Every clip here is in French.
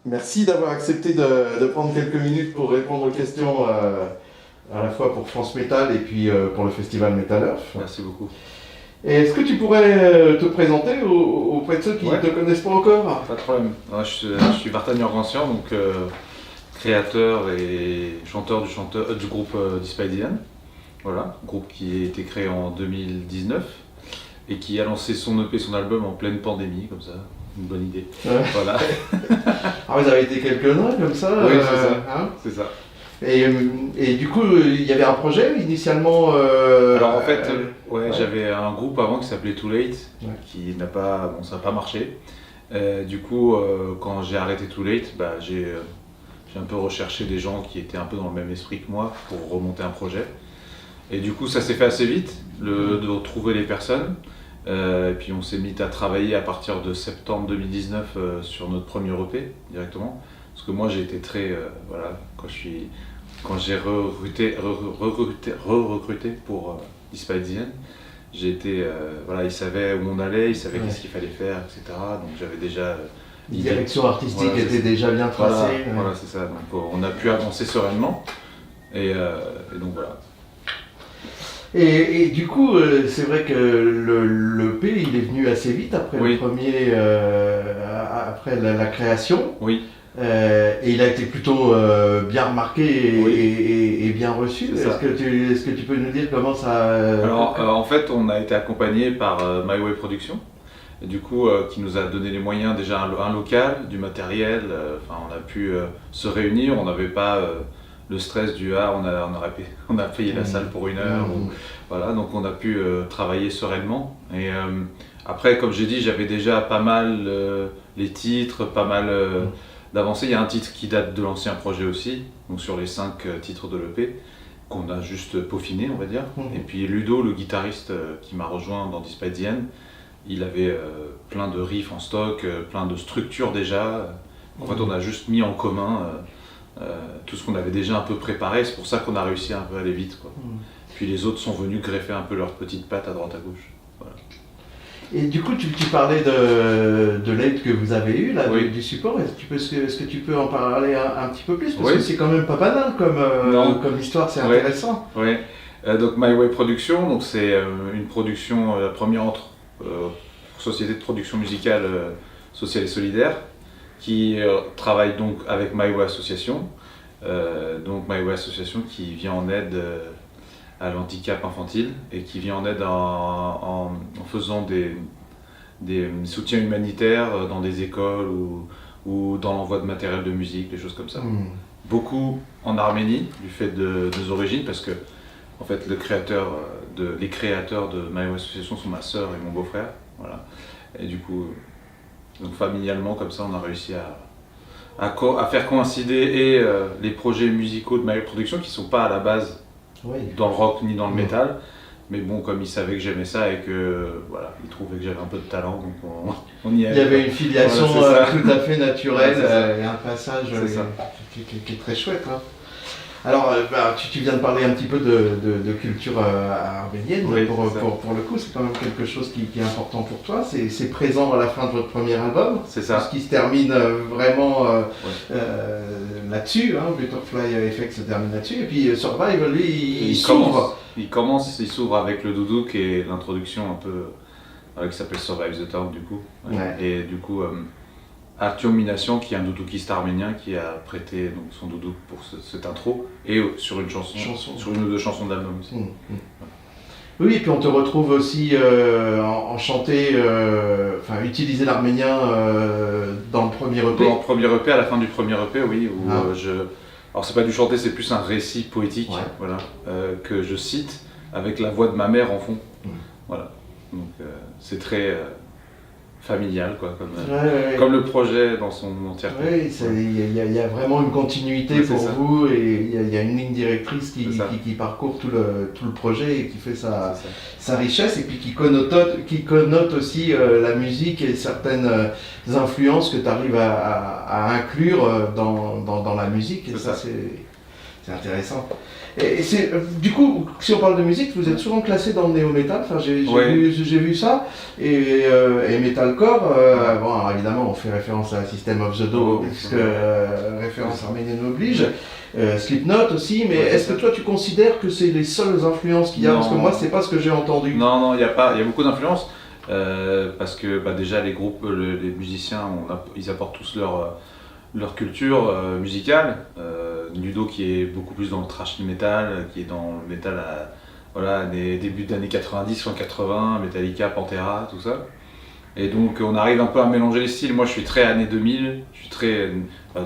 Merci d'avoir accepté de prendre quelques minutes pour répondre aux questions à la fois pour France Métal et puis pour le festival Metal Earth. Merci beaucoup. Et est-ce que tu pourrais te présenter auprès de ceux qui ne te connaissent pas encore? Pas de problème. Je suis Vartan Jorgensian, donc créateur et chanteur du groupe Dispaidian. Voilà, groupe qui a été créé en 2019 et qui a lancé son EP, son album en pleine pandémie, comme ça. Une bonne idée. Ouais. Voilà. Ah, vous avez été quelques-uns comme ça? Oui, c'est ça. Hein, C'est ça. et du coup, il y avait un projet initialement. Alors en fait, j'avais un groupe avant qui s'appelait Too Late, qui n'a pas, bon, ça n'a pas marché. Du coup, quand j'ai arrêté Too Late, j'ai un peu recherché des gens qui étaient un peu dans le même esprit que moi pour remonter un projet. Et du coup, ça s'est fait assez vite, de retrouver les personnes. Et puis on s'est mis à travailler à partir de septembre 2019 sur notre premier EP directement. Parce que moi j'ai été très, voilà, quand j'ai recruté pour Dispaidian, j'ai été, voilà, ils savaient où on allait, ils savaient qu'est-ce qu'il fallait faire, etc. Donc j'avais déjà La direction artistique était déjà bien tracée. Voilà, c'est ça. Donc on a pu avancer sereinement. Et donc voilà. Et du coup, c'est vrai que le P, il est venu assez vite après le premier, après la création. Oui. Et il a été plutôt bien remarqué et bien reçu. Est-ce que tu peux nous dire comment ça... Alors, en fait, on a été accompagné par My Way Production, et du coup, qui nous a donné les moyens, déjà un local, du matériel. On a pu se réunir, on n'avait pas... le stress du on a payé la salle pour 1 heure, voilà, donc on a pu travailler sereinement. Et après, comme j'ai dit, j'avais déjà pas mal les titres, pas mal d'avancées. Il y a un titre qui date de l'ancien projet aussi, donc sur les 5 titres de l'EP, qu'on a juste peaufiné, on va dire. Et puis Ludo, le guitariste qui m'a rejoint dans Dispaidian, il avait plein de riffs en stock, plein de structures déjà. En fait, on a juste mis en commun tout ce qu'on avait déjà un peu préparé, c'est pour ça qu'on a réussi à un peu aller vite, quoi. Puis les autres sont venus greffer un peu leurs petites pattes à droite à gauche. Voilà. Et du coup, tu parlais de l'aide que vous avez eue, là, du support. Est-ce que tu peux en parler un petit peu plus? Parce que c'est quand même pas banal comme histoire, c'est intéressant. Oui. Donc My Way Production, donc c'est une production, la première société de production musicale sociale et solidaire, qui travaille donc avec My Way Association. Donc My Way Association qui vient en aide à l'handicap infantile et qui vient en aide en faisant des soutiens humanitaires dans des écoles ou dans l'envoi de matériel de musique, des choses comme ça. Beaucoup en Arménie, du fait de nos origines, parce que en fait, les créateurs de My Way Association sont ma sœur et mon beau-frère. Voilà. Et du coup, donc familialement, comme ça, on a réussi à faire coïncider les projets musicaux de My Way Production qui ne sont pas à la base dans le rock ni dans le métal. Mais bon, comme ils savaient que j'aimais ça et que voilà, ils trouvaient que j'avais un peu de talent, donc on y allait. Il y avait une filiation tout à fait naturelle et un passage qui est très chouette. Hein. Alors, tu viens de parler un petit peu de culture arménienne. Pour le coup, c'est quand même quelque chose qui est important pour toi. C'est présent à la fin de votre premier album. C'est ça. Ce qui se termine vraiment là-dessus. Hein, Butterfly Effect se termine là-dessus. Et puis Survive, lui, il s'ouvre. Il s'ouvre avec le doudouk et l'introduction un peu qui s'appelle Survive the Town, du coup. Et du coup, Artyom Minassian, qui est un doudoukiste arménien, qui a prêté donc, son doudouk pour cette intro, et sur une chanson. Sur une ou deux chansons de l'album aussi. Oui, et puis on te retrouve aussi en chanter, utiliser l'arménien dans le premier EP. Dans le premier EP, à la fin du premier EP, oui. Alors c'est pas du chanter, c'est plus un récit poétique, voilà, que je cite avec la voix de ma mère en fond. Voilà. Donc c'est très familial, quoi, comme le projet dans son entièreté. Oui, il y a vraiment une continuité pour vous et il y a une ligne directrice qui parcourt tout le projet et qui fait sa richesse et puis qui connote aussi la musique et certaines influences que tu arrives à inclure dans la musique et ça c'est intéressant. Et c'est, du coup, si on parle de musique, vous êtes souvent classé dans le néo-metal, enfin, j'ai vu ça, et metalcore, bon, évidemment on fait référence à System of the Doom, puisque référence arménienne oblige, Slipknot aussi, mais est-ce que toi tu considères que c'est les seules influences qu'il y a? Parce que moi c'est pas ce que j'ai entendu. Non, il y a beaucoup d'influences, parce que déjà les groupes, les musiciens, ils apportent tous leur culture musicale. Ludo qui est beaucoup plus dans le thrash metal, qui est dans le metal des débuts d'années 90, fin 80, Metallica, Pantera, tout ça. Et donc on arrive un peu à mélanger les styles. Moi je suis très années 2000, je suis très,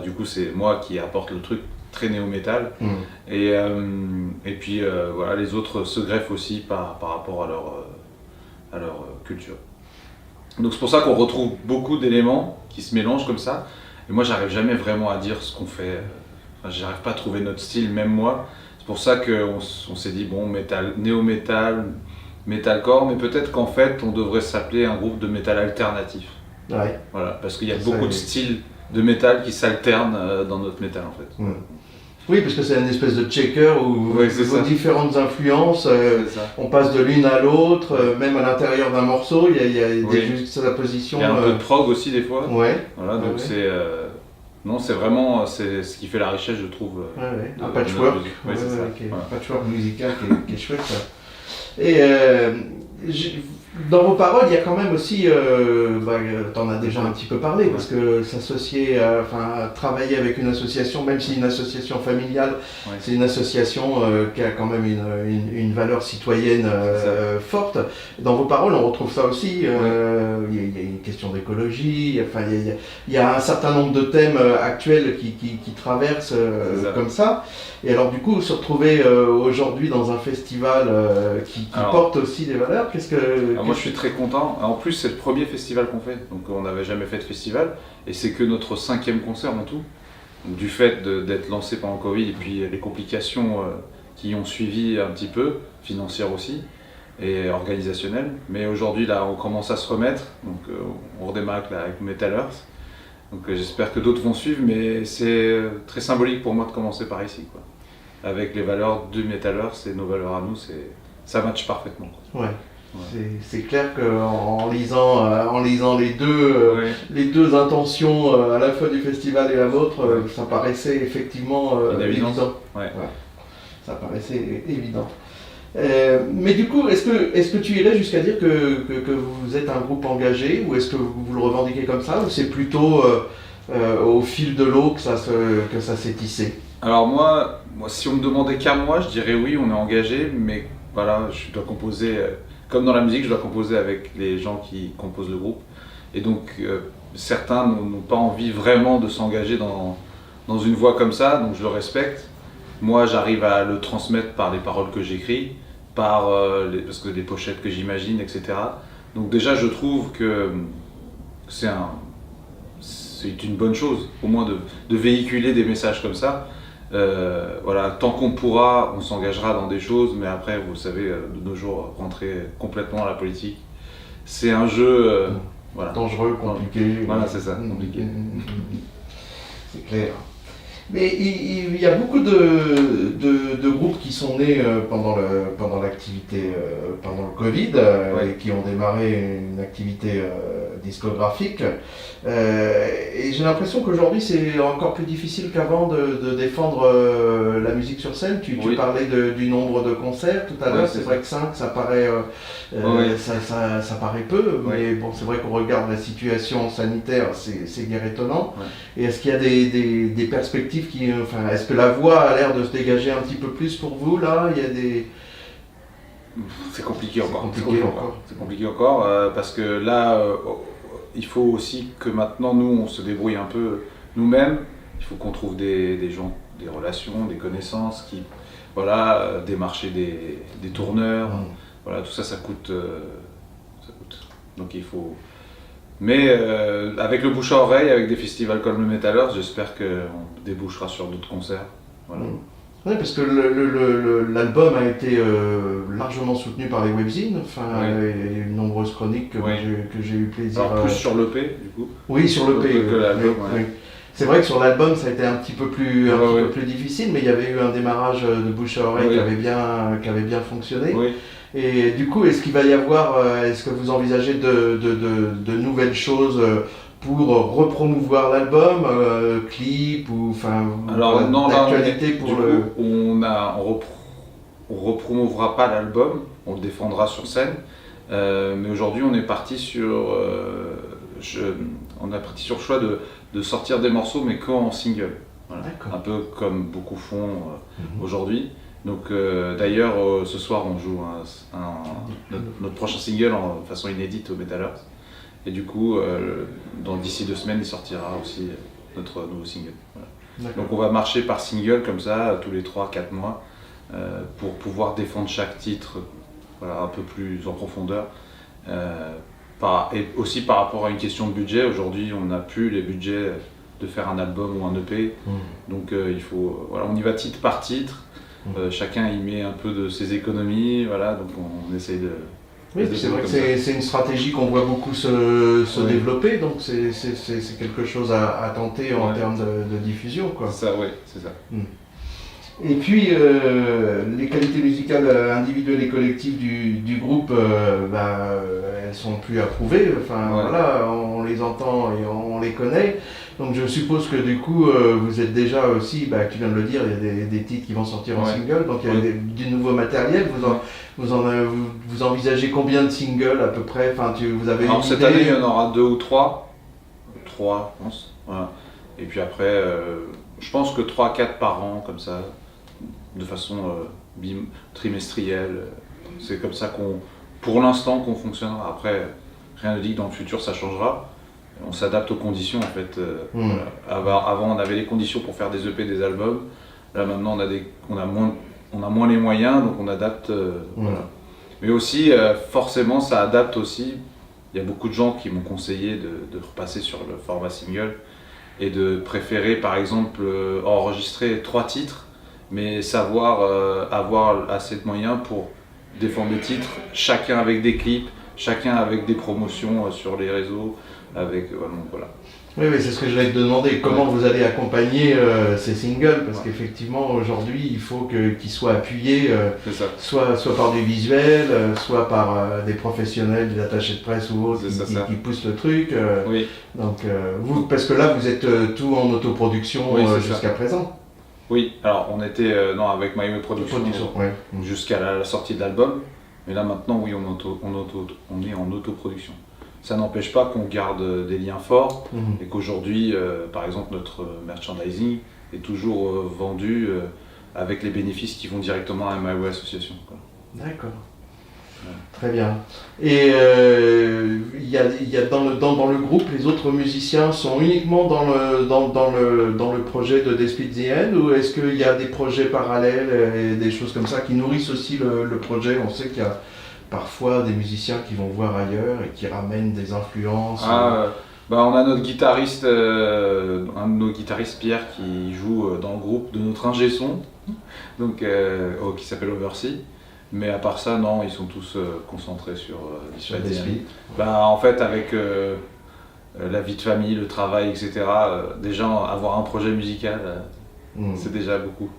du coup c'est moi qui apporte le truc très néo-metal. Et puis voilà, les autres se greffent aussi par rapport à leur culture. Donc c'est pour ça qu'on retrouve beaucoup d'éléments qui se mélangent comme ça. Et moi, j'arrive jamais vraiment à dire ce qu'on fait. Enfin, j'arrive pas à trouver notre style, même moi. C'est pour ça qu'on s'est dit, bon, néo-metal, metalcore, mais peut-être qu'en fait, on devrait s'appeler un groupe de métal alternatif. Ouais. Voilà, parce qu'il y a beaucoup de styles de métal qui s'alternent dans notre métal, en fait. Oui, parce que c'est une espèce de checker où vos différentes influences, on passe de l'une à l'autre, même à l'intérieur d'un morceau, il y a juste la position. Il y a un peu de prog aussi des fois. Ouais. Voilà, donc c'est vraiment c'est ce qui fait la richesse, je trouve. Un patchwork. Patchwork musical qui est chouette. Ça. Et dans vos paroles, il y a quand même aussi, t'en as déjà un petit peu parlé, parce que s'associer, travailler avec une association, même si une association familiale, c'est une association qui a quand même une valeur citoyenne forte. Dans vos paroles, on retrouve ça aussi. Il y a une question d'écologie, il y a un certain nombre de thèmes actuels qui traversent comme ça. Et alors du coup, se retrouver aujourd'hui dans un festival qui porte aussi des valeurs, moi je suis très content. En plus c'est le premier festival qu'on fait, donc on n'avait jamais fait de festival, et c'est que notre 5e concert en tout. Donc, du fait d'être lancé pendant le Covid, et puis les complications qui ont suivi un petit peu, financières aussi, et organisationnelles. Mais aujourd'hui là on commence à se remettre, donc on redémarre avec Metal Earth. Donc j'espère que d'autres vont suivre, mais c'est très symbolique pour moi de commencer par ici, quoi. Avec les valeurs du Metal Earth et nos valeurs à nous, ça matche parfaitement. C'est clair qu'en lisant les deux intentions à la fois du festival et la vôtre, ça paraissait effectivement évident. Ça paraissait évident. Mais du coup, est-ce que tu irais jusqu'à dire que vous êtes un groupe engagé, ou est-ce que vous le revendiquez comme ça, ou c'est plutôt au fil de l'eau que ça s'est tissé? Alors moi, si on me demandait qu'à moi, je dirais oui, on est engagé, mais voilà, je dois composer, comme dans la musique, je dois composer avec les gens qui composent le groupe. Et donc certains n'ont pas envie vraiment de s'engager dans une voie comme ça, donc je le respecte. Moi, j'arrive à le transmettre par les paroles que j'écris, parce que les pochettes que j'imagine, etc. Donc déjà, je trouve que c'est une bonne chose, au moins de véhiculer des messages comme ça. Tant qu'on pourra, on s'engagera dans des choses, mais après, vous savez, de nos jours, rentrer complètement dans la politique, c'est un jeu dangereux, compliqué. Voilà, c'est ça, compliqué. C'est clair. Mais il y a beaucoup de groupes qui sont nés pendant l'activité, pendant le Covid, et qui ont démarré une activité discographique. Et j'ai l'impression qu'aujourd'hui c'est encore plus difficile qu'avant de défendre la musique sur scène. Tu parlais du nombre de concerts tout à l'heure, c'est vrai que 5 ça paraît, ça paraît peu, mais bon, c'est vrai qu'on regarde la situation sanitaire, c'est guère étonnant. Et est-ce qu'il y a des perspectives est-ce que la voie a l'air de se dégager un petit peu plus pour vous là? Il y a des... C'est compliqué encore. C'est compliqué encore parce que là, il faut aussi que maintenant nous on se débrouille un peu nous-mêmes. Il faut qu'on trouve des gens, des relations, des connaissances qui, démarcher des tourneurs. Voilà, tout ça, ça coûte. Donc il faut. Mais avec le bouche à oreille, avec des festivals comme le Metal Earth, j'espère qu'on débouchera sur d'autres concerts. Voilà. Oui, parce que l'album a été largement soutenu par les webzines, il y a eu de nombreuses chroniques que j'ai eu plaisir... Alors plus sur l'EP du coup. Oui, sur l'EP. Que l'album, C'est vrai que sur l'album, ça a été un petit peu plus difficile, mais il y avait eu un démarrage de bouche à oreille qui avait bien fonctionné. Oui. Et du coup, est-ce qu'il va y avoir, est-ce que vous envisagez de nouvelles choses pour repromouvoir l'album, clip ou enfin d'actualité pour le. On repromouvera pas l'album, on le défendra sur scène, mais aujourd'hui on est parti sur le choix de sortir des morceaux mais qu'en single. Voilà. Un peu comme beaucoup font aujourd'hui. Donc d'ailleurs ce soir on joue notre prochain single en façon inédite au Metal Earth. Et du coup d'ici 2 semaines il sortira aussi notre nouveau single. Voilà. Donc on va marcher par single comme ça tous les 3-4 mois pour pouvoir défendre chaque titre un peu plus en profondeur. Et aussi par rapport à une question de budget, aujourd'hui on n'a plus les budgets de faire un album ou un EP, donc il faut, on y va titre par titre, chacun y met un peu de ses économies, donc on essaye de... Oui, c'est vrai que c'est une stratégie qu'on voit beaucoup se développer, donc c'est quelque chose à tenter en termes de diffusion, quoi. Ça, oui, c'est ça. Et puis, les qualités musicales individuelles et collectives du groupe, elles sont plus approuvées. Enfin, voilà, on les entend et on les connaît. Donc, je suppose que du coup, vous êtes déjà aussi, tu viens de le dire, il y a des titres qui vont sortir en single. Donc, il y a du nouveau matériel. Vous envisagez combien de singles à peu près? Enfin, vous avez Alors, cette année, il y en aura 2 ou 3. 3, je pense. Voilà. Et puis après, je pense que 3-4 par an, comme ça, de façon trimestrielle. C'est comme ça pour l'instant, qu'on fonctionnera. Après, rien ne dit que dans le futur, ça changera. On s'adapte aux conditions, en fait. Avant, on avait les conditions pour faire des EP, des albums. Là, maintenant, on a moins les moyens, donc on adapte. Voilà. Mais aussi, forcément, ça adapte aussi. Il y a beaucoup de gens qui m'ont conseillé de repasser sur le format single et de préférer, par exemple, enregistrer 3 titres, mais savoir avoir assez de moyens pour défendre des titres, chacun avec des clips, chacun avec des promotions sur les réseaux, voilà. Oui, c'est ce que je voulais te demander, comment vous allez accompagner ces singles, parce qu'effectivement aujourd'hui il faut qu'ils soient appuyés soit par du visuel, soit par des professionnels, des attachés de presse ou autres qui poussent le truc. Donc vous, parce que là vous êtes tout en autoproduction jusqu'à présent. Oui, alors on était avec My Way Production jusqu'à la sortie de l'album, mais là maintenant on est en autoproduction. Ça n'empêche pas qu'on garde des liens forts et qu'aujourd'hui, par exemple, notre merchandising est toujours vendu avec les bénéfices qui vont directement à My Way Association. D'accord. Très bien. Et il y a dans le groupe, les autres musiciens sont uniquement dans le projet de Despite the End, ou est-ce qu'il y a des projets parallèles et des choses comme ça qui nourrissent aussi le projet? On sait qu'il y a parfois des musiciens qui vont voir ailleurs et qui ramènent des influences. On a notre guitariste, un de nos guitaristes, Pierre, qui joue dans le groupe de notre ingé son, donc, qui s'appelle Oversea. Mais à part ça, non, ils sont tous concentrés sur Despite. En fait, avec la vie de famille, le travail, etc., déjà avoir un projet musical, c'est déjà beaucoup.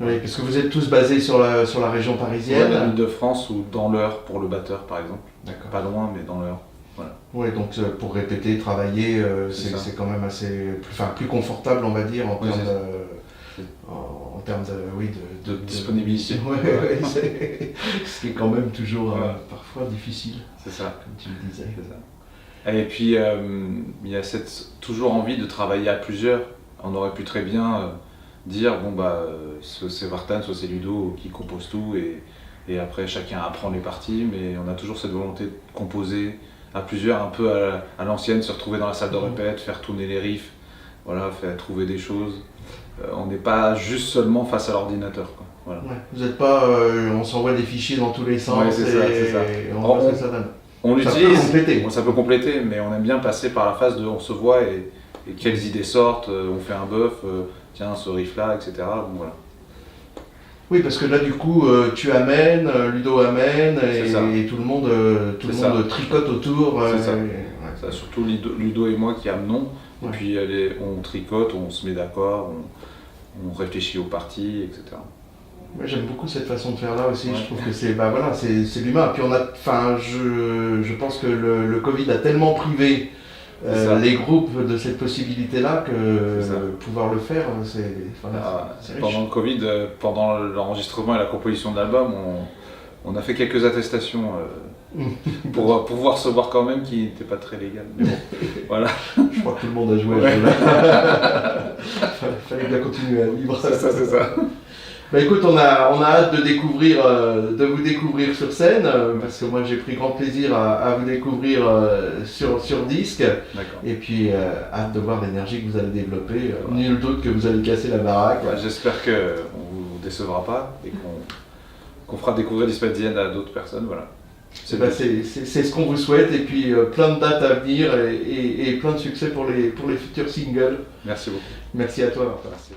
Oui, parce que vous êtes tous basés sur la région parisienne. En Île-de-France ou dans l'Eure pour le batteur, par exemple. D'accord. Pas loin, mais dans l'Eure. Voilà. Oui, donc pour répéter, travailler, c'est quand même assez plus confortable, on va dire, en termes de disponibilité. Ce qui est quand même toujours parfois difficile. C'est ça, comme tu le disais. C'est ça. Et puis il y a toujours envie de travailler à plusieurs. On aurait pu très bien dire soit c'est Vartan, soit c'est Ludo qui compose tout et après chacun apprend les parties, mais on a toujours cette volonté de composer à plusieurs, un peu à l'ancienne, se retrouver dans la salle de répète, faire tourner les riffs, faire trouver des choses. On n'est pas juste seulement face à l'ordinateur. Voilà. Ouais, vous n'êtes pas, on s'envoie des fichiers dans tous les sens c'est ça. On voit ce que ça donne. On l'utilise, ça peut compléter, mais on aime bien passer par la phase de on se voit et quelles idées sortent, on fait un bœuf, tiens ce riff là, etc. Donc, voilà. Oui, parce que là du coup tu amènes, Ludo amène et tout le monde tricote autour. C'est ça. Ça, surtout Ludo et moi qui amenons, Et puis on tricote, on se met d'accord, on réfléchit aux parties, etc. Moi j'aime beaucoup cette façon de faire là aussi, je trouve que c'est voilà, c'est l'humain. Puis je pense que le Covid a tellement privé les groupes de cette possibilité-là que pouvoir le faire, c'est riche. Pendant le Covid, pendant l'enregistrement et la composition de l'album, on a fait quelques attestations pour pouvoir se voir quand même, qui n'était pas très légal. Mais bon, voilà. Je crois que tout le monde a joué à ce jeu-là. Fallait bien continuer à vivre. C'est ça. Bah écoute, on a hâte de vous découvrir sur scène, parce que moi j'ai pris grand plaisir à vous découvrir sur disque. Et puis hâte de voir l'énergie que vous allez développer. Nul doute que vous allez casser la baraque. J'espère qu'on ne vous décevra pas et qu'on fera découvrir Dispatzienne à d'autres personnes. Voilà. C'est ce qu'on vous souhaite, et puis plein de dates à venir et plein de succès pour les futurs singles. Merci beaucoup. Merci à toi. Merci.